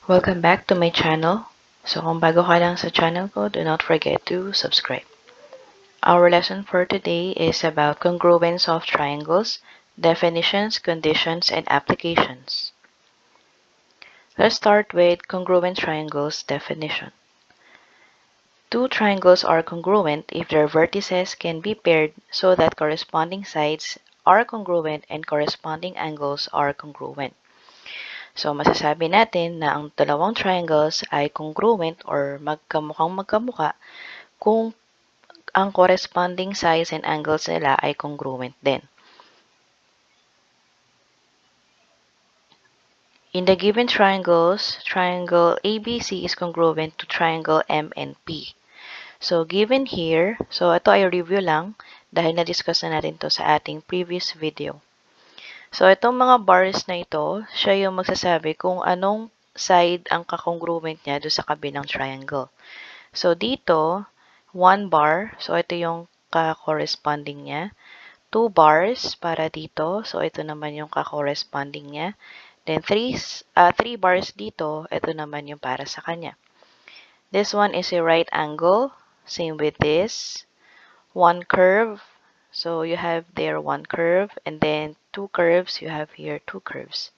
Welcome back to my channel. So kung bago ka lang sa channel ko, do not forget to subscribe. Our lesson for today is about congruence of triangles, definitions, conditions, and applications. Let's start with congruent triangles definition. Two triangles are congruent if their vertices can be paired so that corresponding sides are congruent and corresponding angles are congruent. So, masasabi natin na ang dalawang triangles ay congruent or magkamukha kung ang corresponding sides and angles nila ay congruent din. In the given triangles, triangle ABC is congruent to triangle MNP. So, given here, so ito ay review lang dahil na-discuss na natin to sa ating previous video. So, itong mga bars na ito, siya yung magsasabi kung anong side ang kakongruent niya do sa kabilang triangle. So, dito, 1 bar. So, ito yung ka-corresponding niya. 2 bars para dito. So, ito naman yung ka-corresponding niya. Then, 3 bars dito. Ito naman yung para sa kanya. This one is a right angle. Same with this. 1 curve. So, you have there 1 curve. And then, 2 curves. You have here 2 curves.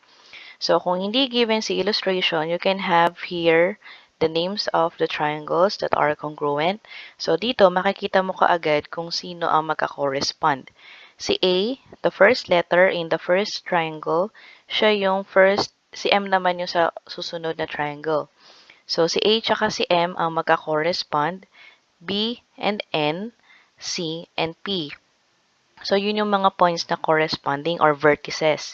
So, kung hindi given sa illustration, you can have here the names of the triangles that are congruent. So, dito, makikita mo kaagad kung sino ang magka-correspond. Si A, the first letter in the first triangle, siya yung first, si M naman yung sa susunod na triangle. So, si A tsaka si M ang magka-correspond, B and N, C and P. So, yun yung mga points na corresponding or vertices.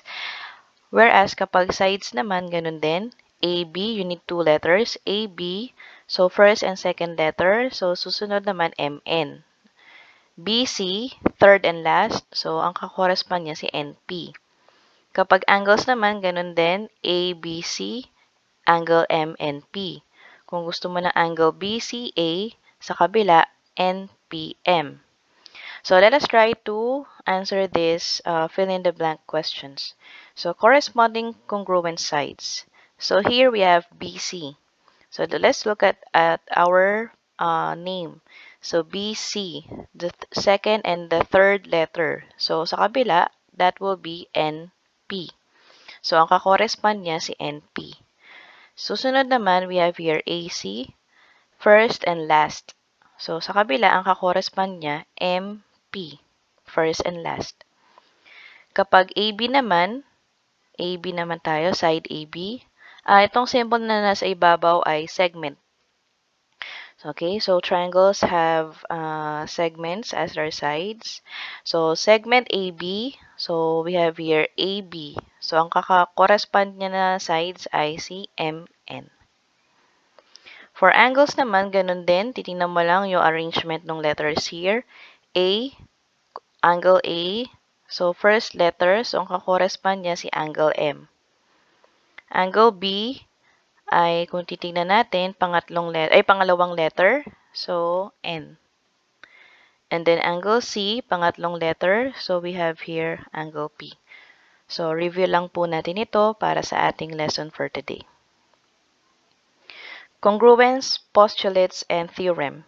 Whereas, kapag sides naman, ganun din. AB, you need 2 letters. AB, so first and second letter. So, susunod naman, MN. BC, third and last. So, ang kakorespond niya si NP. Kapag angles naman, ganun din. ABC, angle MNP. Kung gusto mo ng angle BCA, sa kabila, NPM. So let us try to answer this fill-in-the-blank questions. So corresponding congruent sides. So here we have BC. So let's look at our name. So BC, the second and the third letter. So sa kabila, that will be NP. So ang kakorespond niya si NP. Susunod naman, we have here AC, first and last. So sa kabila, ang kakorespond niya MP, first and last. Kapag AB naman tayo, side AB. Itong symbol na nasa ibabaw ay segment. Okay, so triangles have segments as their sides. So segment AB, so we have here AB. So ang kaka-correspond niya na sides ay si MN. For angles naman, ganun din. Titingnan mo lang yung arrangement ng letters here. A, angle A. So, first letter. So, ang kakorespond niya si angle M. Angle B ay, kung titingnan natin, pangalawang letter. So, N. And then, angle C, pangatlong letter. So, we have here angle P. So, review lang po natin ito para sa ating lesson for today. Congruence, postulates, and theorem.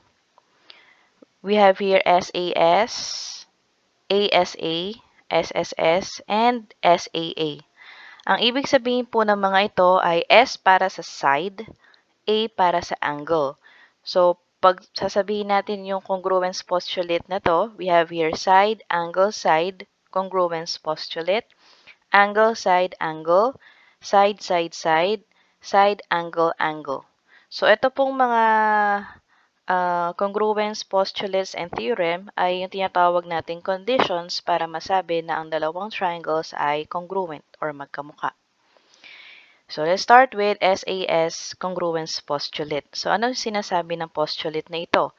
We have here SAS, ASA, SSS, and SAA. Ang ibig sabihin po ng mga ito ay S para sa side, A para sa angle. So, pag sasabihin natin yung congruence postulate na to, we have here side, side, congruence postulate, angle, side, side, side, angle, angle. So, ito pong mga congruence, postulates, and theorem ay yung tinatawag nating conditions para masabi na ang dalawang triangles ay congruent or magkamukha. So, let's start with SAS Congruence Postulate. So, ano yung sinasabi ng postulate na ito?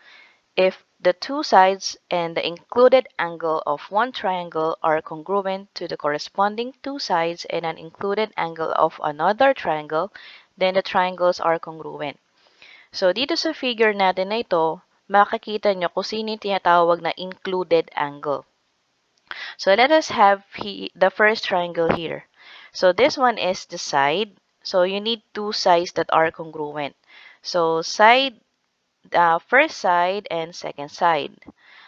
If the two sides and the included angle of one triangle are congruent to the corresponding two sides and an included angle of another triangle, then the triangles are congruent. So, dito sa figure natin na ito, makikita nyo kung sino yung tinatawag na included angle. So, let us have the first triangle here. So, this one is the side. So you need two sides that are congruent. So first side and second side.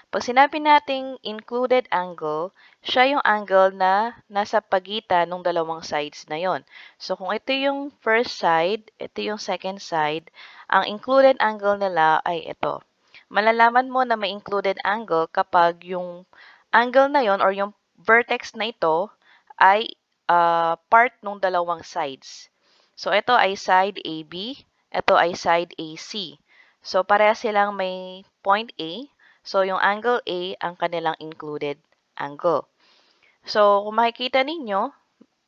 Pag sinabi nating included angle, siya yung angle na nasa pagitan ng dalawang sides na yon. So kung ito yung first side, ito yung second side, ang included angle nila ay ito. Malalaman mo na may included angle kapag yung angle na yon or yung vertex na ito ay part ng dalawang sides. So ito ay side AB, ito ay side AC. So pareha silang may point A. So yung angle A ang kanilang included angle. So kung makikita ninyo,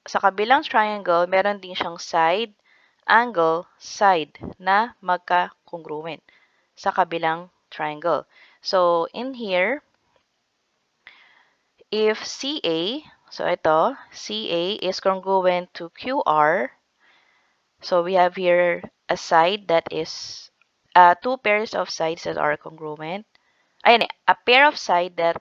sa kabilang triangle, meron din siyang side, angle, side na magka-congruent sa kabilang triangle. So in here, if CA, so ito, CA is congruent to QR, so we have here a side that is two pairs of sides that are congruent. Ayun, a pair of side that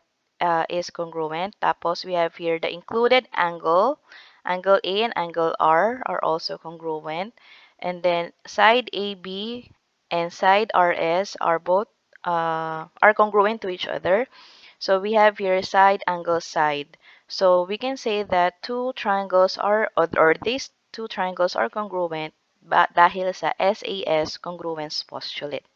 is congruent. Tapos we have here the included angle. Angle A and angle R are also congruent. And then side AB and side RS are both are congruent to each other. So we have here side, angle, side. So we can say that two triangles are, or these two triangles are congruent dahil sa SAS Congruence Postulate.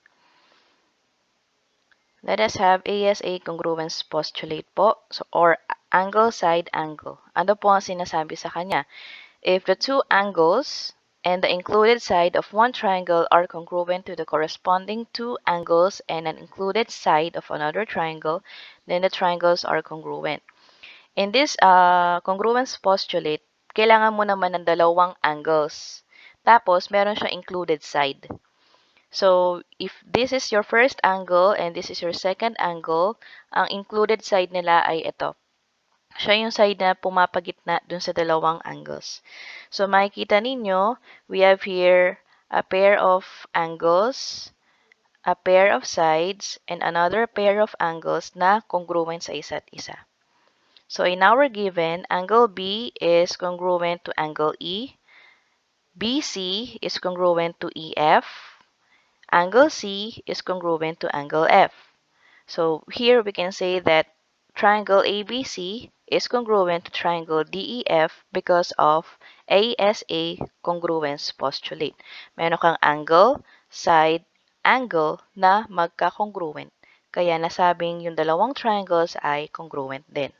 Let us have ASA Congruence Postulate po, so, or angle, side, angle. Ano po ang sinasabi sa kanya? If the two angles and the included side of one triangle are congruent to the corresponding two angles and an included side of another triangle, then the triangles are congruent. In this congruence postulate, kailangan mo naman ng dalawang angles. Tapos, meron siyang included side. So, if this is your first angle and this is your second angle, ang included side nila ay ito. Siya yung side na pumapagitna dun sa dalawang angles. So, makikita ninyo, we have here a pair of angles, a pair of sides, and another pair of angles na congruent sa isa't isa. So, in our given, angle B is congruent to angle E, BC is congruent to EF, angle C is congruent to angle F. So here we can say that triangle ABC is congruent to triangle DEF because of ASA congruence postulate. Meron kang angle, side, angle na magka-congruent. Kaya nasabing yung dalawang triangles ay congruent din.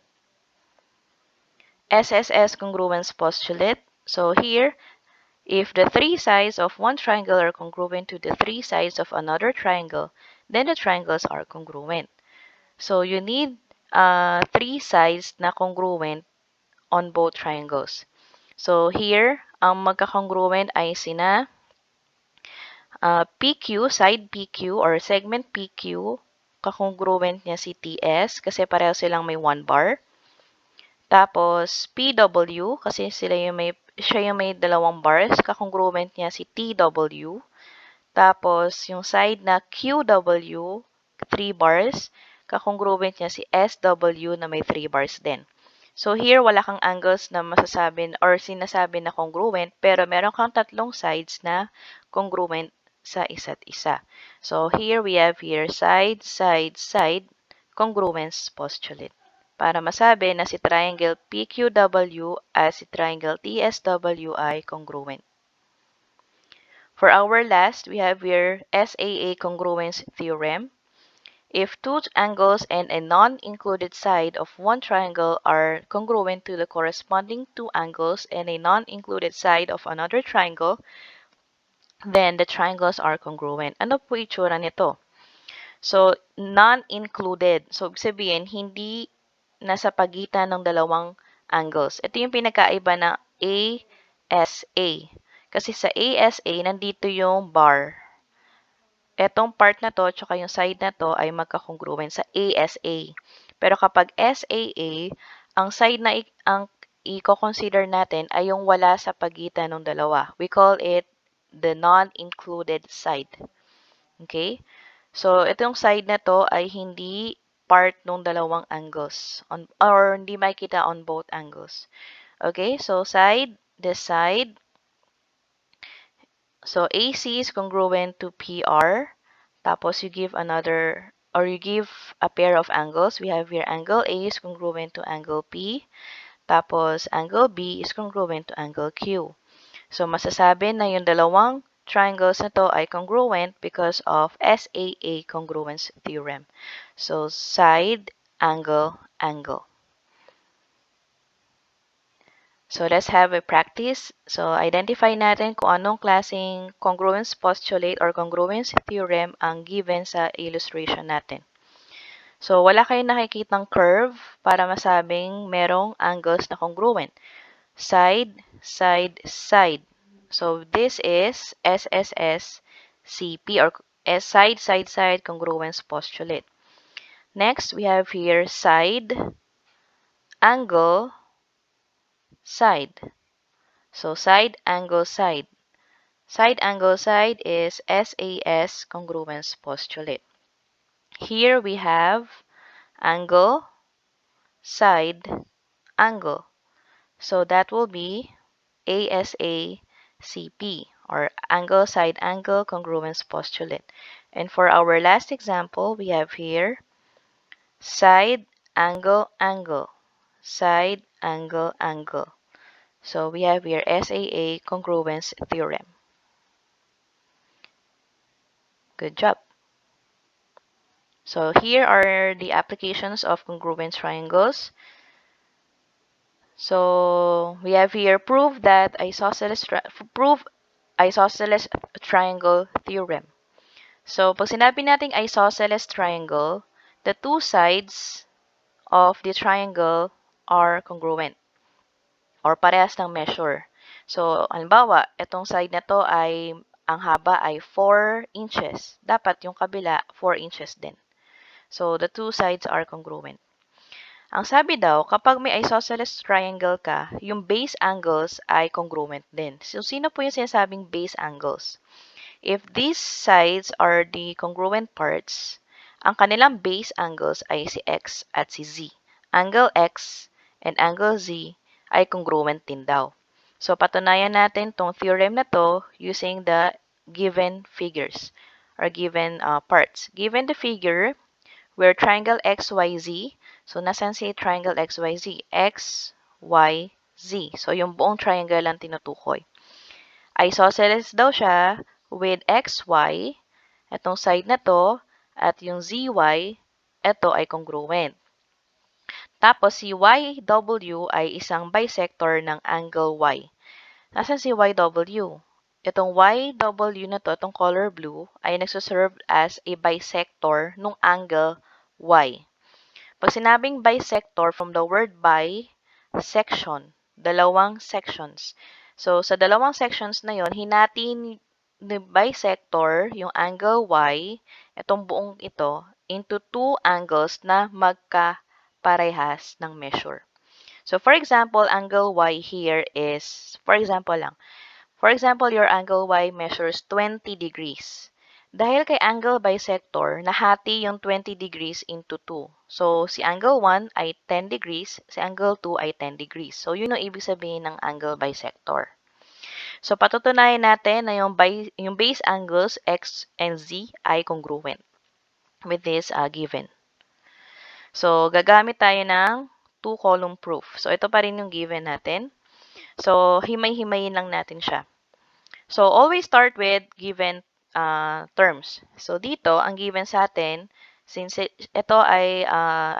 SSS congruence postulate. So here, if the three sides of one triangle are congruent to the three sides of another triangle, then the triangles are congruent. So you need three sides na congruent on both triangles. So here, ang magka-congruent ay sina PQ, side PQ or segment PQ, kakongruent niya si TS kasi pareho silang may 1 bar. Tapos, PW, kasi siya yung may dalawang bars, kakongruent niya si TW. Tapos, yung side na QW, 3 bars, kakongruent niya si SW na may 3 bars din. So, here, wala kang angles na masasabi or sinasabi na congruent, pero meron kang tatlong sides na congruent sa isa't isa. So, here we have here side, side, side, congruence postulate. Para masabi na si triangle PQW at si triangle TSW ay congruent. For our last, we have here SAA Congruence Theorem. If two angles and a non-included side of one triangle are congruent to the corresponding two angles and a non-included side of another triangle, then the triangles are congruent. Ano po itsura nito? So, non-included. So, ibig sabihin, hindi nasa pagitan ng dalawang angles. Ito yung pinakaiba ng ASA. Kasi sa ASA, nandito yung bar. Etong part na to, tsaka yung side na to, ay magka-congruent sa ASA. Pero kapag SAA, ang side na ang i-consider natin ay yung wala sa pagitan ng dalawa. We call it the non-included side. Okay? So, itong side na to ay hindi part ng dalawang angles or hindi makikita on both angles. Okay? So, side, this side, So AC is congruent to PR. Tapos you give another, or you give a pair of angles. We have here angle A is congruent to angle P. Tapos angle B is congruent to angle Q. So masasabi na yung dalawang triangles na to ay congruent because of SAA Congruence Theorem. So side, angle, angle. So let's have a practice. So identify natin kung anong klaseng congruence postulate or congruence theorem ang given sa illustration natin. So wala kayong nakikitang curve para masabing merong angles na congruent. Side, side, side. So this is SSS CP or side, side, side congruence postulate. Next, we have here side, angle, side. So side, angle, side. Side, angle, side is SAS Congruence Postulate. Here we have angle, side, angle. So that will be ASA CP or angle, side, angle congruence postulate. And for our last example, we have here side, angle, angle. Side, angle, angle. So we have here SAA Congruence Theorem. Good job. So here are the applications of congruent triangles. So we have here prove isosceles triangle theorem. So pag sinabi nating isosceles triangle, the two sides of the triangle are congruent or parehas ng measure. So halimbawa, itong side na to ay ang haba ay 4 inches. Dapat yung kabila 4 inches din. So the two sides are congruent. Ang sabi daw, kapag may isosceles triangle ka, yung base angles ay congruent din. So, sino po yung sinasabing base angles? If these sides are the congruent parts, ang kanilang base angles ay si X at si Z. Angle X and angle Z ay congruent din daw. So, patunayan natin tong theorem na to using the given figures or given parts. Given the figure, where triangle XYZ, so nasan si triangle XYZ? X, Y, Z. So yung buong triangle lang tinutukoy. Isosceles daw siya with XY, itong side na to, at yung ZY, ito ay congruent. Tapos si YW ay isang bisector ng angle Y. Nasaan si YW? Itong YW na to, itong color blue, ay nagsuserve as a bisector nung angle Y. Pag sinabing bisector, from the word bi, section, dalawang sections. So, sa dalawang sections na yon, hinati ni bisector yung angle Y, itong buong ito, into two angles na magkaparehas ng measure. So, for example, angle Y here is, for example, your angle Y measures 20 degrees. Dahil kay angle bisector, nahati yung 20 degrees into 2. So, si angle 1 ay 10 degrees, si angle 2 ay 10 degrees. So, yun ang ibig sabihin ng angle bisector. So, patutunayan natin na yung base angles X and Z ay congruent with this given. So, gagamit tayo ng two-column proof. So, ito pa rin yung given natin. So, himay-himayin lang natin siya. So, always start with given terms. So, dito, ang given sa atin, since ito ay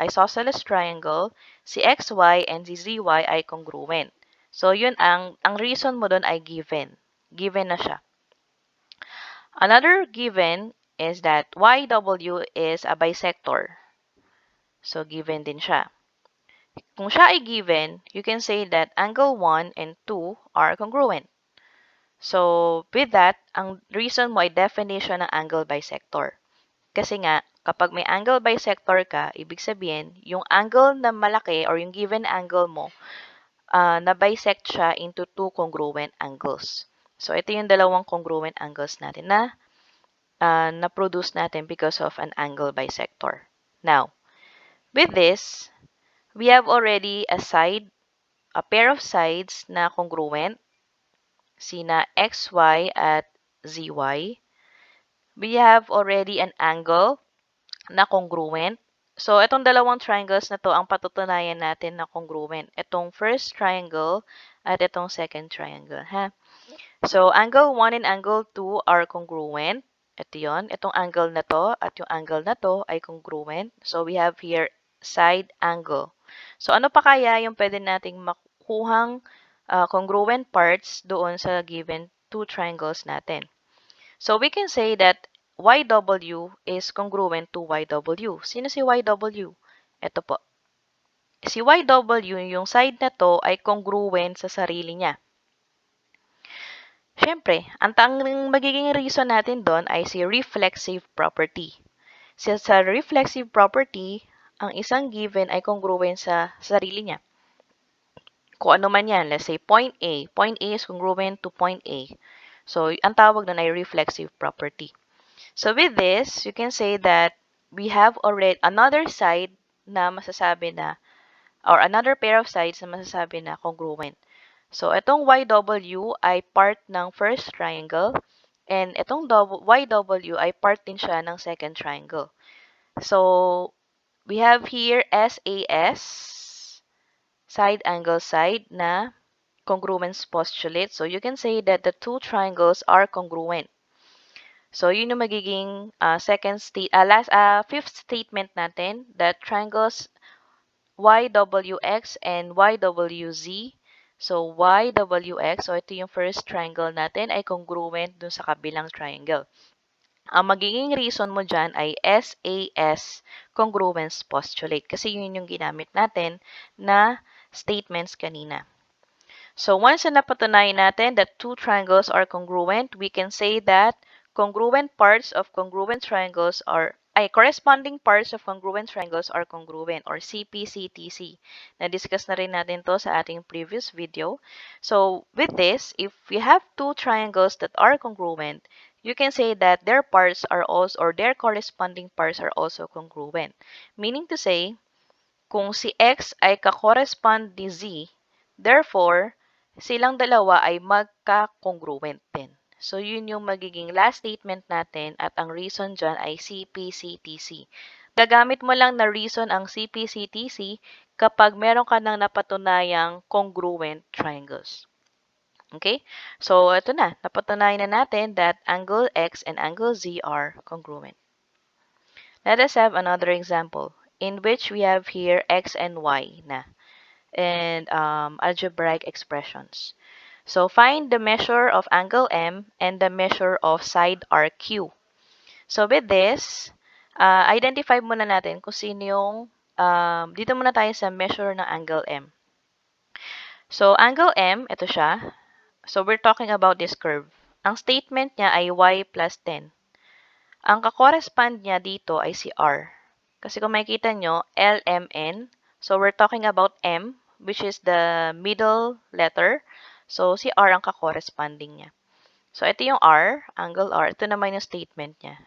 isosceles triangle, si XY and si ZY ay congruent. So, yun ang reason mo doon ay given. Given na siya. Another given is that YW is a bisector. So, given din siya. Kung siya ay given, you can say that angle 1 and 2 are congruent. So, with that, ang reason mo ay definition ng angle bisector. Kasi nga, kapag may angle bisector ka, ibig sabihin, yung angle na malaki or yung given angle mo, na-bisect siya into two congruent angles. So, ito yung dalawang congruent angles natin na na-produce natin because of an angle bisector. Now, with this, we have already a pair of sides na congruent, sina XY at ZY, we have already an angle na congruent. So, itong dalawang triangles na to ang patutunayan natin na congruent. Itong first triangle at itong second triangle, ha? So, angle 1 and angle 2 are congruent. Ito yun. Itong angle na to at yung angle na to ay congruent. So, we have here side angle. So, ano pa kaya yung pwede nating makuhang congruent parts doon sa given two triangles natin? So, we can say that YW is congruent to YW. Sino si YW? Ito po. Si YW, yung side na to ay congruent sa sarili niya. Siyempre, ang magiging reason natin doon ay si reflexive property. Sa reflexive property, ang isang given ay congruent sa sarili niya. Kung ano man yan, let's say point A. Point A is congruent to point A. So, ang tawag doon ay reflexive property. So, with this, you can say that we have already another side na masasabi na, or another pair of sides na masasabi na congruent. So, itong YW ay part ng first triangle, and itong YW ay part din siya ng second triangle. So, we have here SAS, side angle side na congruence postulate. So, you can say that the two triangles are congruent. So, yun yung magiging fifth statement natin, that triangles YWX and YWZ. So, YWX, so ito yung first triangle natin, ay congruent dun sa kabilang triangle. Ang magiging reason mo dyan ay SAS Congruence Postulate kasi yun yung ginamit natin na statements kanina. So, once na napatunayan natin that two triangles are congruent, we can say that congruent parts of congruent triangles corresponding parts of congruent triangles are congruent, or CPCTC. Na-discuss na rin natin to sa ating previous video. So, with this, if we have two triangles that are congruent, you can say that their parts are also, or their corresponding parts are also congruent. Meaning to say, kung si X ay ka-correspond ni Z, therefore, silang dalawa ay magka-congruent din. So, yun yung magiging last statement natin at ang reason dyan ay CPCTC. Gagamit mo lang na reason ang CPCTC kapag meron ka nang napatunayang congruent triangles. Okay? So, ito na. Napatunayan na natin that angle X and angle Z are congruent. Let us have another example in which we have here X and Y na and algebraic expressions. So, find the measure of angle M and the measure of side RQ. So, with this, identify muna natin kung sino yung, dito muna tayo sa measure ng angle M. So, angle M, ito siya. So, we're talking about this curve. Ang statement niya ay y plus 10. Ang kakorespond niya dito ay si R. Kasi kung makikita nyo, LMN. So, we're talking about M, which is the middle letter. So, si R ang kakoresponding niya. So, ito yung R, angle R. Ito naman yung statement niya.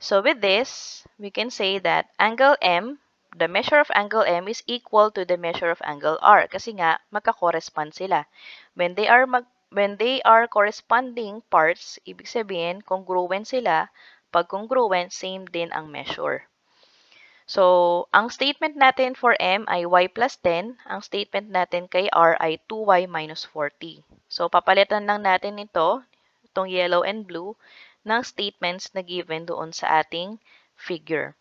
So, with this, we can say that angle M, the measure of angle M is equal to the measure of angle R. Kasi nga, magka-correspond sila. When they are corresponding parts, ibig sabihin, congruent sila. Pag congruent, same din ang measure. So, ang statement natin for M ay y plus 10. Ang statement natin kay R ay 2y minus 40. So, papalitan lang natin ito, itong yellow and blue, ng statements na given doon sa ating figure.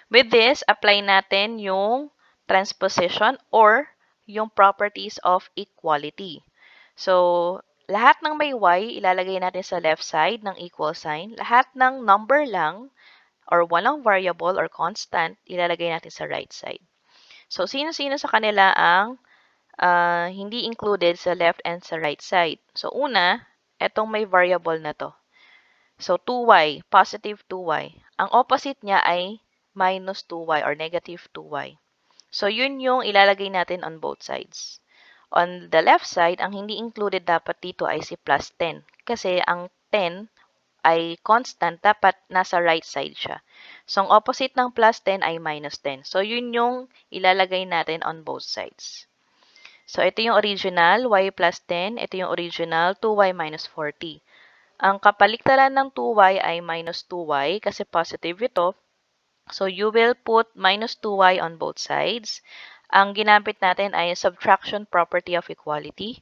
With this, apply natin yung transposition or yung properties of equality. So, lahat ng may y, ilalagay natin sa left side ng equal sign. Lahat ng number lang, or walang variable or constant, ilalagay natin sa right side. So, sino-sino sa kanila ang hindi included sa left and sa right side? So, una, etong may variable na to. So, 2y, positive 2y. Ang opposite niya ay minus 2y or negative 2y. So, yun yung ilalagay natin on both sides. On the left side, ang hindi included dapat dito ay si plus 10. Kasi ang 10 ay constant, dapat nasa right side siya. So, ang opposite ng plus 10 ay minus 10. So, yun yung ilalagay natin on both sides. So, ito yung original, y plus 10. Ito yung original, 2y minus 40. Ang kapaliktaran ng 2y ay minus 2y kasi positive ito. So, you will put minus 2y on both sides. Ang ginamit natin ay subtraction property of equality.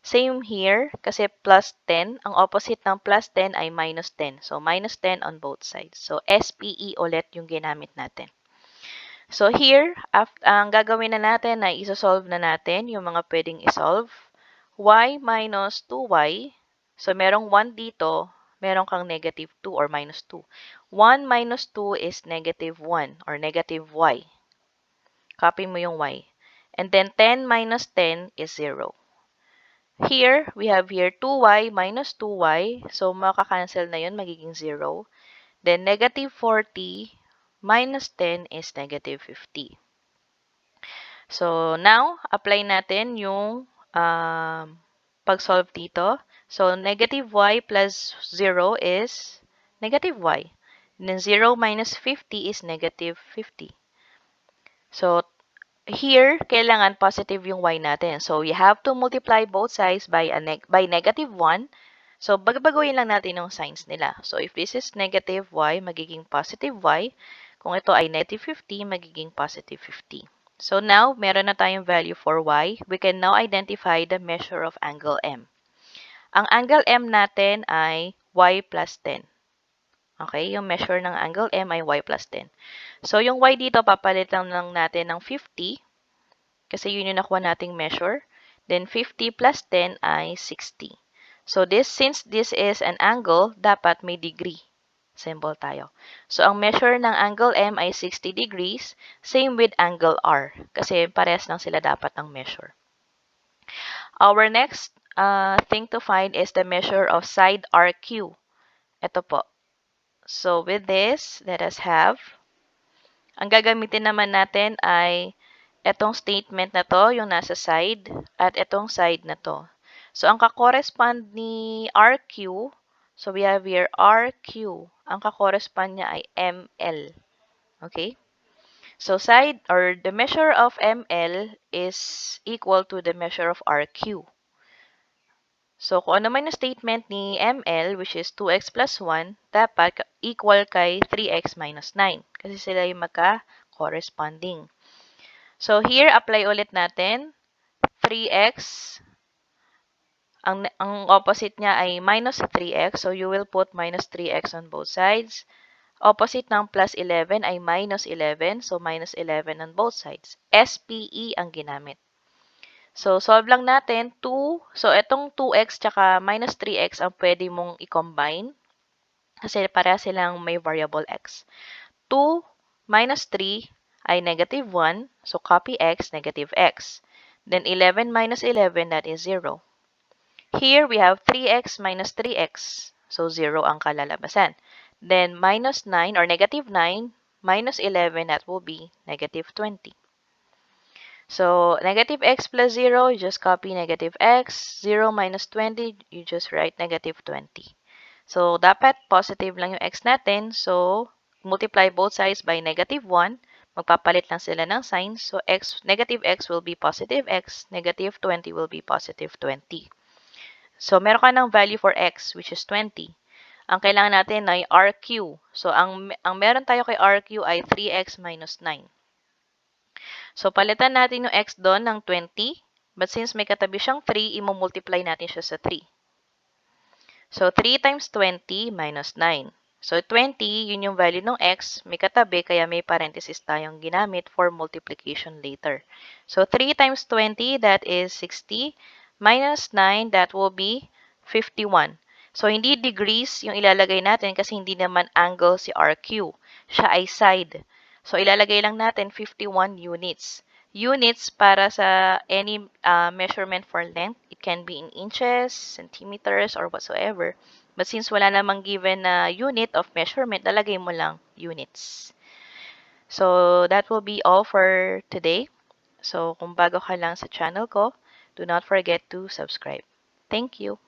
Same here, kasi plus 10. Ang opposite ng plus 10 ay minus 10. So, minus 10 on both sides. So, SPE ulit yung ginamit natin. So, here, ang gagawin na natin ay isosolve na natin yung mga pwedeng isolve. Y minus 2y. So, merong 1 dito, meron kang negative 2 or minus 2. 1 minus 2 is negative 1 or negative y. Copy mo yung y. And then 10 minus 10 is 0. Here, we have here 2y minus 2y. So, makakancel na yun, magiging 0. Then, negative 40 minus 10 is negative 50. So, now, apply natin yung pag-solve dito. So, negative y plus 0 is negative y. And then 0 minus 50 is negative 50. So, here, kailangan positive yung y natin. So, we have to multiply both sides by negative 1. So, baguhin lang natin yung signs nila. So, if this is negative y, magiging positive y. Kung ito ay negative 50, magiging positive 50. So, now, meron na tayong value for y. We can now identify the measure of angle M. Ang angle M natin ay y plus 10. Okay? Yung measure ng angle M ay y plus 10. So, yung y dito, papalitan lang natin ng 50. Kasi yun yung nakuha nating measure. Then, 50 plus 10 ay 60. So, since this is an angle, dapat may degree symbol tayo. So, ang measure ng angle M ay 60 degrees. Same with angle R. Kasi parehas lang sila dapat ng measure. Our next thing to find is the measure of side RQ. Ito po. So, with this, let us have, ang gagamitin naman natin ay etong statement na to, yung nasa side, at etong side na to. So, ang kakorespond ni RQ, so we have here RQ. Ang kakorespond niya ay ML. Okay? So, side, or the measure of ML is equal to the measure of RQ. So, kung ano man yung statement ni ML, which is 2x plus 1, dapat equal kay 3x minus 9. Kasi sila yung magka-corresponding. So, here, apply ulit natin. 3x, ang opposite niya ay minus 3x. So, you will put minus 3x on both sides. Opposite ng plus 11 ay minus 11. So, minus 11 on both sides. SPE ang ginamit. So, solve lang natin. 2. So, itong 2x tsaka minus 3x ang pwede mong i-combine. Kasi pareha silang may variable x. 2 minus 3 ay negative 1. So, copy x, negative x. Then, 11 minus 11, that is 0. Here, we have 3x minus 3x. So, 0 ang kalalabasan. Then, minus 9 or negative 9 minus 11, that will be negative 20. So, negative x plus 0, you just copy negative x. 0 minus 20, you just write negative 20. So, dapat positive lang yung x natin. So, multiply both sides by negative 1. Magpapalit lang sila ng signs. So, negative x will be positive x. Negative 20 will be positive 20. So, meron ka ng value for x, which is 20. Ang kailangan natin ay RQ. So, ang meron tayo kay RQ ay 3x minus 9. So, palitan natin yung x doon ng 20. But since may katabi siyang 3, imumultiply natin siya sa 3. So, 3 times 20 minus 9. So, 20, yun yung value ng x. May katabi, kaya may parenthesis tayong ginamit for multiplication later. So, 3 times 20, that is 60. Minus 9, that will be 51. So, hindi degrees yung ilalagay natin kasi hindi naman angle si RQ. Siya ay side. So, ilalagay lang natin 51 units. Units para sa any measurement for length. It can be in inches, centimeters, or whatsoever. But since wala namang given na unit of measurement, lalagay mo lang units. So, that will be all for today. So, kung bago ka lang sa channel ko, do not forget to subscribe. Thank you.